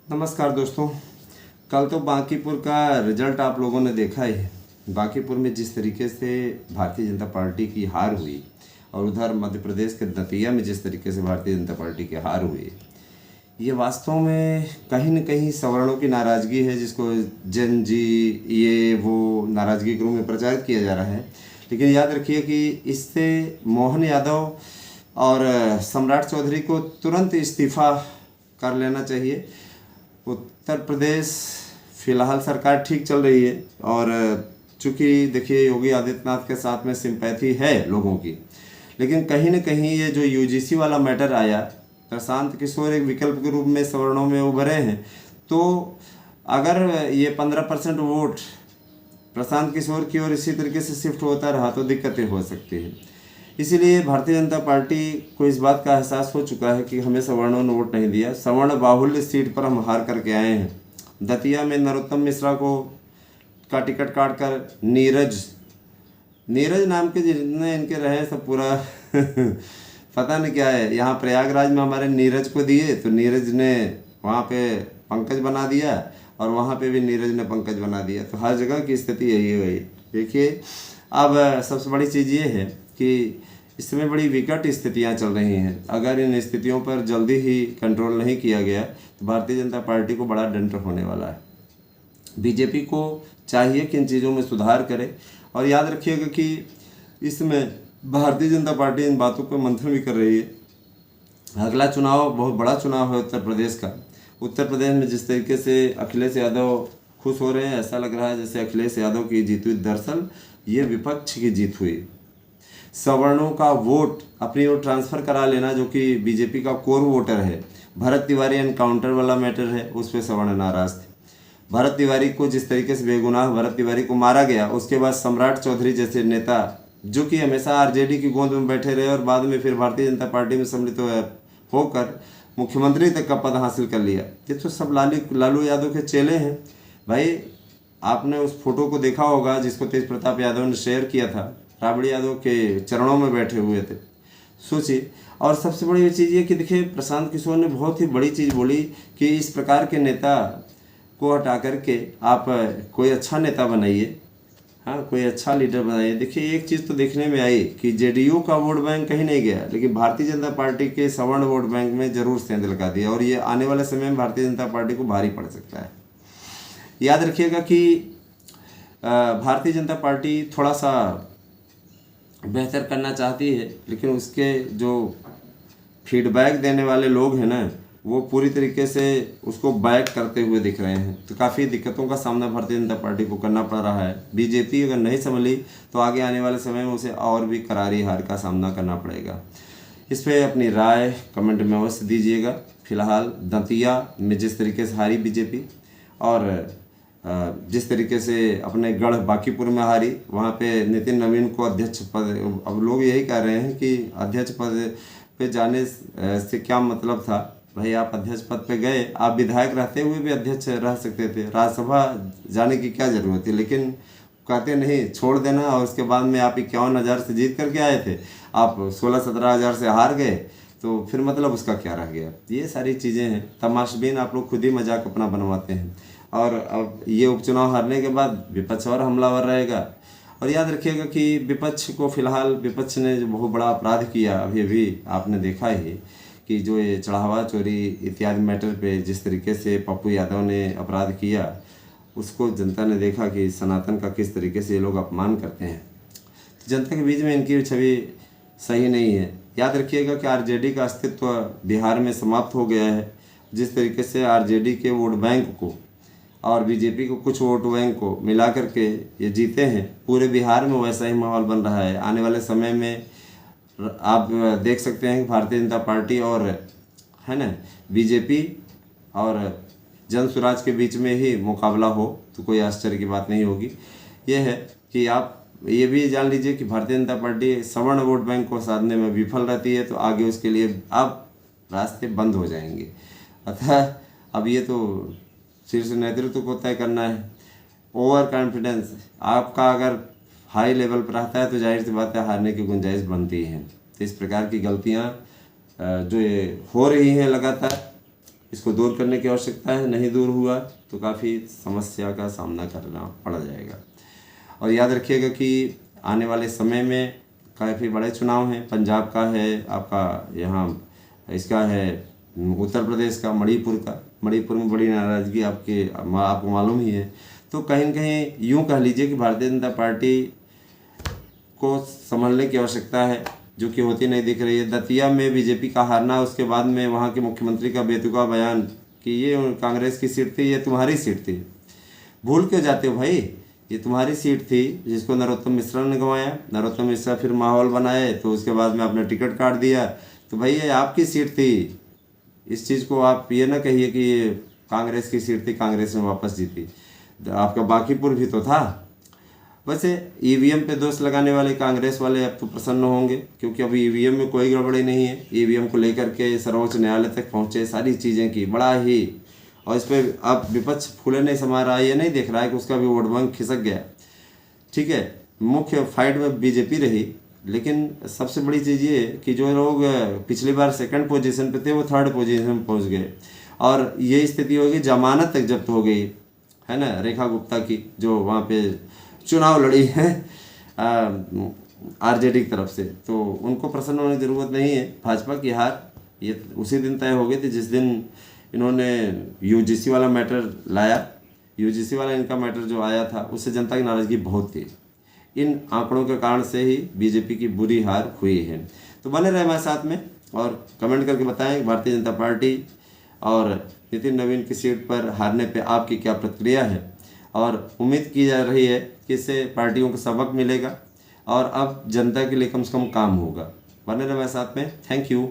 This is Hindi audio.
नमस्कार दोस्तों। कल तो बांकीपुर का रिजल्ट आप लोगों ने देखा ही है। बांकीपुर में जिस तरीके से भारतीय जनता पार्टी की हार हुई और उधर मध्य प्रदेश के दतिया में जिस तरीके से भारतीय जनता पार्टी की हार हुई, ये वास्तव में कहीं न कहीं सवर्णों की नाराज़गी है, जिसको जन जी ये वो नाराज़गी के रूप में प्रचारित किया जा रहा है। लेकिन याद रखिए कि इससे मोहन यादव और सम्राट चौधरी को तुरंत इस्तीफ़ा कर लेना चाहिए। उत्तर प्रदेश फिलहाल सरकार ठीक चल रही है और चूँकि देखिए योगी आदित्यनाथ के साथ में सिंपैथी है लोगों की, लेकिन कहीं न कहीं ये जो यूजीसी वाला मैटर आया, प्रशांत किशोर एक विकल्प के रूप में सवर्णों में उभरे हैं, तो अगर ये 15% वोट प्रशांत किशोर की ओर इसी तरीके से शिफ्ट होता रहा तो दिक्कतें हो सकती हैं। इसीलिए भारतीय जनता पार्टी को इस बात का एहसास हो चुका है कि हमें सवर्णों ने वोट नहीं दिया। सवर्ण बाहुल्य सीट पर हम हार करके आए हैं। दतिया में नरोत्तम मिश्रा का टिकट काट कर नीरज नाम के जितने इनके रहे सब पूरा पता नहीं क्या है। यहाँ प्रयागराज में हमारे नीरज को दिए तो नीरज ने वहाँ पे पंकज बना दिया और वहाँ पे भी नीरज ने पंकज बना दिया। तो हर जगह की स्थिति यही है। देखिए, अब सबसे बड़ी चीज़ ये है कि इस समय बड़ी विकट स्थितियां चल रही हैं। अगर इन स्थितियों पर जल्दी ही कंट्रोल नहीं किया गया तो भारतीय जनता पार्टी को बड़ा दंड होने वाला है। बीजेपी को चाहिए कि इन चीज़ों में सुधार करे और याद रखिएगा कि इसमें भारतीय जनता पार्टी इन बातों पर मंथन भी कर रही है। अगला चुनाव बहुत बड़ा चुनाव है उत्तर प्रदेश का। उत्तर प्रदेश में जिस तरीके से अखिलेश यादव खुश हो रहे हैं, ऐसा लग रहा है जैसे अखिलेश यादव की जीत हुई। दरअसल ये विपक्ष की जीत हुई। सवर्णों का वोट अपनी ओर ट्रांसफ़र करा लेना, जो कि बीजेपी का कोर वोटर है। भरत तिवारी एनकाउंटर वाला मैटर है, उस पर सवर्ण नाराज थे। भरत तिवारी को जिस तरीके से बेगुनाह भरत तिवारी को मारा गया, उसके बाद सम्राट चौधरी जैसे नेता जो कि हमेशा आरजेडी की गोद में बैठे रहे और बाद में फिर भारतीय जनता पार्टी में सम्मिलित होकर मुख्यमंत्री तक का पद हासिल कर लिया, ये तो सब लालू यादव के चेले हैं। भाई, आपने उस फोटो को देखा होगा जिसको तेज प्रताप यादव ने शेयर किया था, राबड़ी यादव के चरणों में बैठे हुए थे। सोचिए। और सबसे बड़ी चीज़ ये कि देखिए, प्रशांत किशोर ने बहुत ही बड़ी चीज़ बोली कि इस प्रकार के नेता को हटा करके आप कोई अच्छा नेता बनाइए, हाँ, कोई अच्छा लीडर बनाइए। देखिए, एक चीज़ तो देखने में आई कि जेडीयू का वोट बैंक कहीं नहीं गया, लेकिन भारतीय जनता पार्टी के सवर्ण वोट बैंक में जरूर सेंध लगा दिया और ये आने वाले समय में भारतीय जनता पार्टी को भारी पड़ सकता है। याद रखिएगा कि भारतीय जनता पार्टी थोड़ा सा बेहतर करना चाहती है, लेकिन उसके जो फीडबैक देने वाले लोग हैं ना, वो पूरी तरीके से उसको बैक करते हुए दिख रहे हैं। तो काफ़ी दिक्कतों का सामना भारतीय जनता पार्टी को करना पड़ रहा है। बीजेपी अगर नहीं संभली तो आगे आने वाले समय में उसे और भी करारी हार का सामना करना पड़ेगा। इस पर अपनी राय कमेंट में अवश्य दीजिएगा। फिलहाल दतिया में जिस तरीके से हारी बीजेपी और जिस तरीके से अपने गढ़ बांकीपुर में हारी, वहाँ पे नितिन नवीन को अध्यक्ष पद, अब लोग यही कह रहे हैं कि अध्यक्ष पद पे जाने से क्या मतलब था। भाई, आप अध्यक्ष पद पे गए, आप विधायक रहते हुए भी अध्यक्ष रह सकते थे, राज्यसभा जाने की क्या ज़रूरत थी। लेकिन कहते नहीं, छोड़ देना। और उसके बाद में आप 51,000 से जीत करके आए थे, आप 16-17 हज़ार से हार गए, तो फिर मतलब उसका क्या रह गया। ये सारी चीज़ें हैं, तमाशबीन आप लोग खुद ही मजाक अपना बनवाते हैं। और अब ये उपचुनाव हारने के बाद विपक्ष और हमलावर रहेगा। और याद रखिएगा कि विपक्ष को फिलहाल विपक्ष ने जो बहुत बड़ा अपराध किया, अभी आपने देखा ही कि जो ये चढ़ावा चोरी इत्यादि मैटर पे जिस तरीके से पप्पू यादव ने अपराध किया, उसको जनता ने देखा कि सनातन का किस तरीके से ये लोग अपमान करते हैं। तो जनता के बीच में इनकी छवि सही नहीं है। याद रखिएगा कि आरजेडी का अस्तित्व बिहार में समाप्त हो गया है। जिस तरीके से आरजेडी के वोट बैंक को और बीजेपी को कुछ वोट बैंक को मिला करके ये जीते हैं, पूरे बिहार में वैसा ही माहौल बन रहा है। आने वाले समय में आप देख सकते हैं कि भारतीय जनता पार्टी और है ना बीजेपी और जन स्वराज के बीच में ही मुकाबला हो तो कोई आश्चर्य की बात नहीं होगी। ये है कि आप ये भी जान लीजिए कि भारतीय जनता पार्टी सवर्ण वोट बैंक को साधने में विफल रहती है, तो आगे उसके लिए अब रास्ते बंद हो जाएंगे। अतः अब ये तो शीर्ष नेतृत्व को तय करना है। ओवर कॉन्फिडेंस आपका अगर हाई लेवल पर रहता है तो जाहिर सी बात है हारने की गुंजाइश बनती है। तो इस प्रकार की गलतियाँ जो ये हो रही हैं लगातार, इसको दूर करने की आवश्यकता है। नहीं दूर हुआ तो काफ़ी समस्या का सामना करना पड़ जाएगा। और याद रखिएगा कि आने वाले समय में काफ़ी बड़े चुनाव हैं। पंजाब का है, आपका यहाँ इसका है, उत्तर प्रदेश का, मणिपुर में बड़ी नाराज़गी आपको मालूम ही है। तो कहीं न कहीं यूँ कह लीजिए कि भारतीय जनता पार्टी को संभलने की आवश्यकता है, जो कि होती नहीं दिख रही है। दतिया में बीजेपी का हारना, उसके बाद में वहाँ के मुख्यमंत्री का बेतुका बयान कि ये कांग्रेस की सीट थी, ये तुम्हारी सीट थी। भूल क्यों जाते हो भाई, ये तुम्हारी सीट थी जिसको नरोत्तम मिश्रा ने गंवाया। नरोत्तम मिश्रा फिर माहौल बनाए तो उसके बाद में आपने टिकट काट दिया। तो भाई ये आपकी सीट थी, इस चीज़ को आप ये ना कहिए कि ये कांग्रेस की सीट थी, कांग्रेस ने वापस जीती। आपका बांकीपुर भी तो था। वैसे ईवीएम पे दोष लगाने वाले कांग्रेस वाले अब तो प्रसन्न होंगे, क्योंकि अभी ईवीएम में कोई गड़बड़ी नहीं है। ईवीएम को लेकर के सर्वोच्च न्यायालय तक पहुँचे, सारी चीज़ें की बड़ा ही, और इस पर अब विपक्ष फूले नहीं समा रहा है, ये नहीं देख रहा है कि उसका भी वोट बैंक खिसक गया। ठीक है, मुख्य फाइट में बीजेपी रही, लेकिन सबसे बड़ी चीज़ ये कि जो लोग पिछली बार सेकंड पोजीशन पे थे वो थर्ड पोजीशन में पहुंच गए, और ये स्थिति हो गई, जमानत तक जब्त हो गई है ना, रेखा गुप्ता की, जो वहाँ पे चुनाव लड़ी है आरजेडी की तरफ से। तो उनको प्रसन्न होने की ज़रूरत नहीं है। भाजपा की हार ये उसी दिन तय हो गई थी जिस दिन इन्होंने यूजीसी वाला मैटर लाया। यूजीसी वाला इनका मैटर जो आया था, उससे जनता की नाराज़गी बहुत थी। इन आंकड़ों के कारण से ही बीजेपी की बुरी हार हुई है। तो बने रहे हमारे साथ में और कमेंट करके बताएं भारतीय जनता पार्टी और नितिन नवीन की सीट पर हारने पे आपकी क्या प्रतिक्रिया है। और उम्मीद की जा रही है कि इससे पार्टियों को सबक मिलेगा और अब जनता के लिए कम से कम काम होगा। बने रहे हमारे साथ में। Thank you.